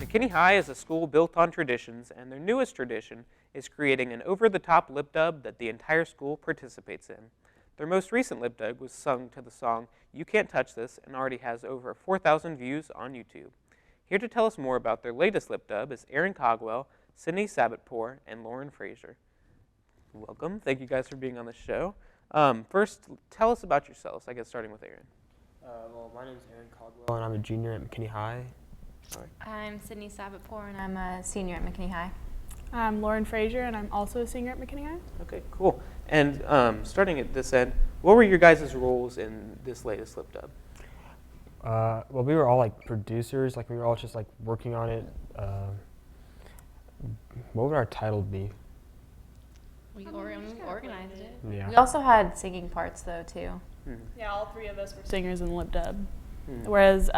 McKinney High is a school built on traditions, and their newest tradition is creating an over-the-top lip dub that the entire school participates in. Their most recent lip dub was sung to the song You Can't Touch This and already has over 4,000 views on YouTube. Here to tell us more about their latest lip dub is Aaron Cogwell, Sydney Sabetpour, and Lauren Frazier. Welcome. Thank you guys for being on the show. First, tell us about yourselves, I guess starting with Aaron. Well, my name is Aaron Cogwell, and I'm a junior at McKinney High. All right. I'm Sydney Sabetpour, and I'm a senior at McKinney High. I'm Lauren Frazier, and I'm also a senior at McKinney High. Okay, cool. And starting at this end, what were your guys' roles in this latest lip dub? Well, we were all like producers, like we were all just like working on it. What would our title be? We organized it. Yeah. We also had singing parts, though, too. Yeah, all three of us were singers in the lip dub. Whereas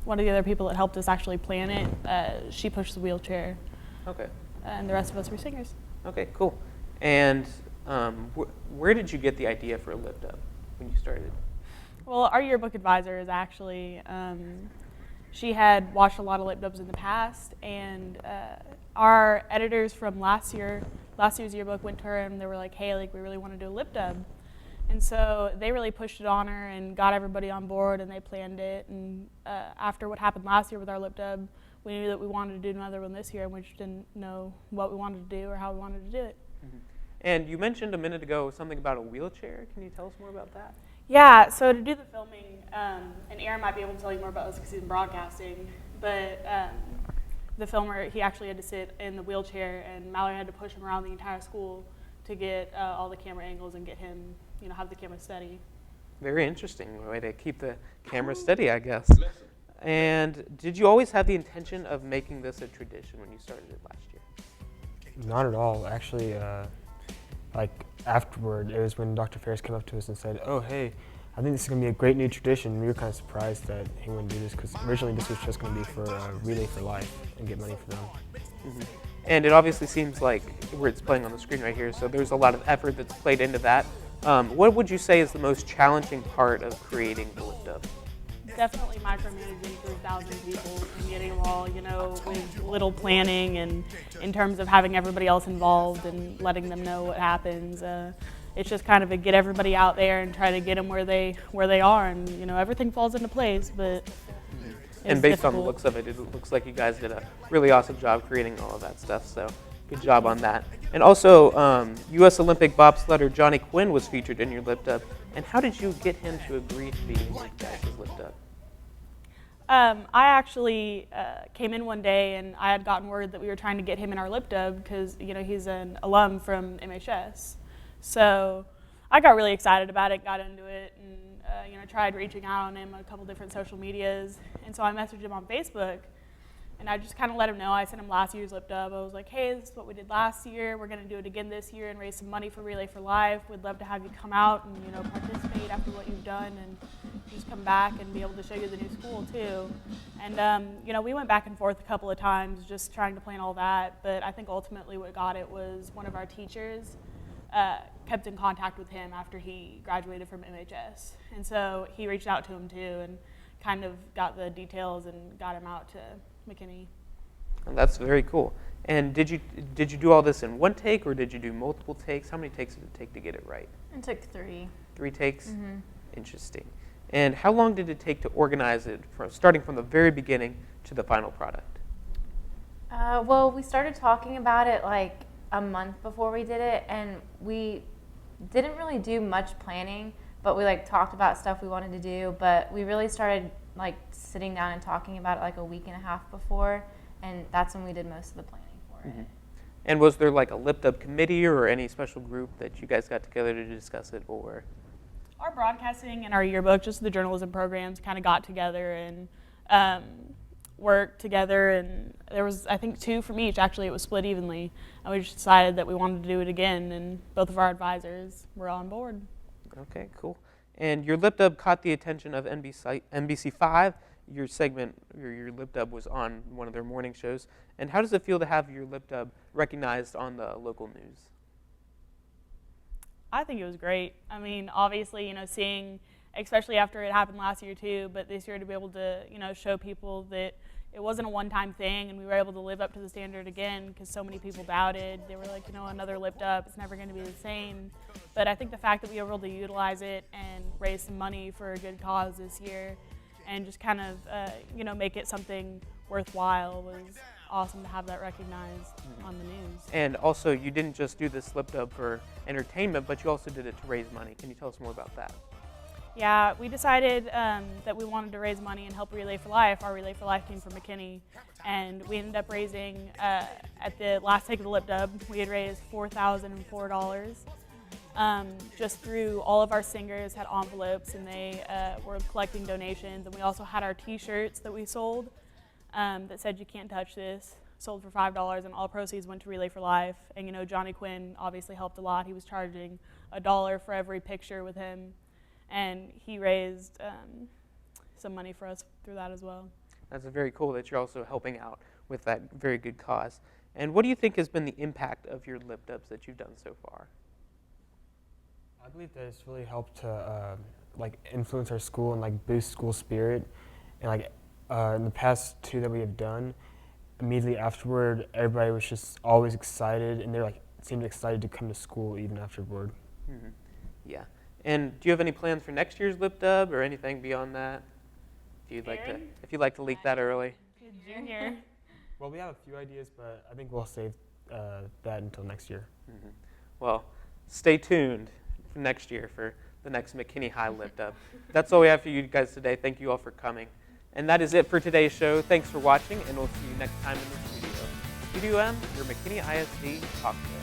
one of the other people that helped us actually plan it, she pushed the wheelchair. Okay. And the rest of us were singers. Okay, cool. And where did you get the idea for a lip dub when you started? Well, our yearbook advisor is actually, she had watched a lot of lip dubs in the past, and our editors from last year's yearbook went to her and they were like, hey, like, we really want to do a lip dub. And so they really pushed it on her and got everybody on board, and they planned it. And after what happened last year with our lip dub, we knew that we wanted to do another one this year, and we just didn't know what we wanted to do or how we wanted to do it. And you mentioned a minute ago something about a wheelchair. Can you tell us more about that? Yeah, so to do the filming, and Aaron might be able to tell you more about this because he's in broadcasting, but the filmer, he actually had to sit in the wheelchair, and Mallory had to push him around the entire school to get all the camera angles and get him, have the camera steady. Very interesting way to keep the camera steady, I guess. And did you always have the intention of making this a tradition when you started it last year? Not at all. Actually, like afterward, it was when Dr. Ferris came up to us and said, oh, hey, I think this is going to be a great new tradition. We were kind of surprised that he wouldn't do this because originally this was just going to be for Relay for Life and get money for them. And it obviously seems like, where it's playing on the screen right here, so there's a lot of effort that's played into that. What would you say is the most challenging part of creating the lip dub? Definitely micromanaging 3,000 people and getting them all, with little planning and in terms of having everybody else involved and letting them know what happens. It's just kind of a get everybody out there and try to get them where they are, and everything falls into place. But and based on the looks of it, it looks like you guys did a really awesome job creating all of that stuff. So good job on that. And also, U.S. Olympic bobsledder Johnny Quinn was featured in your lip dub. And how did you get him to agree to be in your guys' lip dub? I actually came in one day and I had gotten word that we were trying to get him in our lip dub because he's an alum from MHS. So I got really excited about it, got into it, and tried reaching out on him on a couple different social medias. And so I messaged him on Facebook, and I just kind of let him know. I sent him last year's lip dub. I was like, hey, this is what we did last year. We're going to do it again this year and raise some money for Relay for Life. We'd love to have you come out and participate after what you've done and just come back and be able to show you the new school too. And we went back and forth a couple of times just trying to plan all that. But I think ultimately what got it was one of our teachers kept in contact with him after he graduated from MHS. And so he reached out to him too and kind of got the details and got him out to McKinney. And that's very cool. And did you do all this in one take, or did you do multiple takes? How many takes did it take to get it right? It took 3. 3 takes? Interesting. And how long did it take to organize it, starting from the very beginning to the final product? Well, we started talking about it like a month before we did it, and we didn't really do much planning, but we talked about stuff we wanted to do. But we really started sitting down and talking about it like a week and a half before, and that's when we did most of the planning for it. And was there a lip dub committee or any special group that you guys got together to discuss it, or? Our broadcasting and our yearbook, just the journalism programs, kind of got together and worked together, and there was, I think, 2 from each. Actually, it was split evenly, and we just decided that we wanted to do it again, and both of our advisors were on board. Okay, cool. And your lip dub caught the attention of NBC5. Your segment, your lip dub was on one of their morning shows. And how does it feel to have your lip dub recognized on the local news? I think it was great. I mean, obviously, seeing, especially after it happened last year too, but this year to be able to, show people that, it wasn't a one-time thing, and we were able to live up to the standard again because so many people doubted. They were like, another lip dub, it's never going to be the same. But I think the fact that we were able to utilize it and raise some money for a good cause this year and just kind of, make it something worthwhile was awesome to have that recognized on the news. And also, you didn't just do this lip dub for entertainment, but you also did it to raise money. Can you tell us more about that? Yeah, we decided that we wanted to raise money and help Relay for Life. Our Relay for Life came from McKinney, and we ended up raising, at the last take of the lip dub, we had raised $4,004. Just through all of our singers had envelopes, and they were collecting donations, and we also had our t-shirts that we sold that said "You can't touch this," sold for $5, and all proceeds went to Relay for Life. And Johnny Quinn obviously helped a lot. He was charging $1 for every picture with him, and he raised some money for us through that as well. That's very cool that you're also helping out with that very good cause. And what do you think has been the impact of your lip dubs that you've done so far? I believe that it's really helped to influence our school and boost school spirit. And in the past 2 that we have done, immediately afterward, everybody was just always excited, and they seemed excited to come to school even afterward. Mm-hmm. Yeah. And do you have any plans for next year's lip dub or anything beyond that? If you'd like to leak that early. Good junior. Well, we have a few ideas, but I think we'll save that until next year. Mm-hmm. Well, stay tuned for next year for the next McKinney High lip dub. That's all we have for you guys today. Thank you all for coming. And that is it for today's show. Thanks for watching, and we'll see you next time in the studio. Studio M, your McKinney ISD talk show.